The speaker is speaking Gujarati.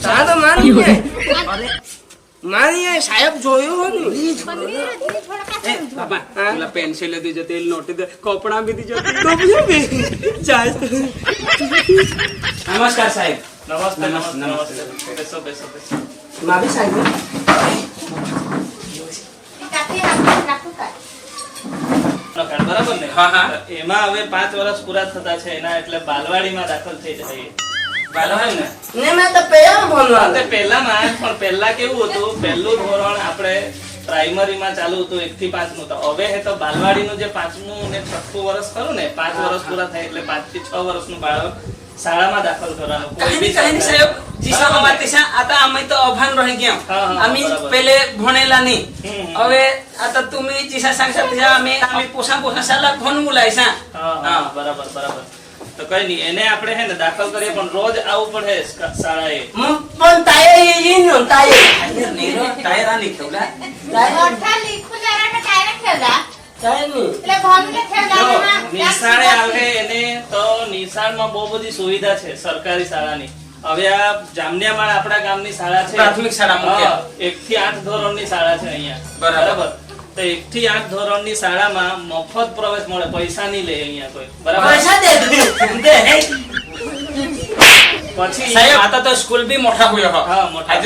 હા તો માની માની સાહેબ જોયું ને બાપા પેલા પેન્સિલ દી જતી નોટી દે કપડા બી દી જતી નમસ્કાર સાહેબ નમસ્તે બેસો બેસો બેસો મારી સાહેબ બરાબર ને હા એમાં હવે 5 વર્ષ પૂરા થતા છે એના એટલે બાલવાડીમાં દાખલ થઈ જાય બાલવાડી ને મેં તો પહેલા ભણવા તે પહેલામાં પણ પહેલા કેવું હતું પહેલું ધોરણ આપણે પ્રાઇમરીમાં ચાલુ હતું 1 થી 5 નું તો હવે હે તો બાલવાડીનું જે 5મું ને 6મું વર્ષ ખરું ને 5 વર્ષ પૂરા થાય એટલે 5 થી 6 વર્ષનું બાળક શાળામાં દાખલ કરવાનું કોઈ બી સાહેબ જીસા અમાર દિશા આતા અમે તો અભાન રહી ગયા અમે પેલે ભણેલા નહીં હવે આતા તમે જીસા સાંગસા દિશા અમે પોસા સાલા ભણ મુલાઈસા હા બરાબર તો કઈ નહીં એને આપણે હે ને દાખલ કરીએ પણ રોજ આવવું પડે શાળાએ પણ તાય ઈ નો તાય ટાયરા ની ખેવલા મોઠા લીખું જરા કે ટાયર ખેલા તાય ની એટલે ભણને ખેલા નિશાળે આવે એને તો નિશાળમાં બહુ બધી સુવિધા છે સરકારી શાળાની હવે આ જામનિયામાં આપણા ગામની શાળા છે પ્રાથમિક શાળા મુખ્ય 1 થી 8 ધોરણની શાળા છે અહીંયા બરાબર તો 1 થી 8 ધોરણની શાળામાં મફત પ્રવેશ મળે પૈસા નહીં લે અહીંયા કોઈ બરાબર પૈસા દે પછી સાહેબ આતા તો સ્કૂલ બી મોટા હોય હા મોટા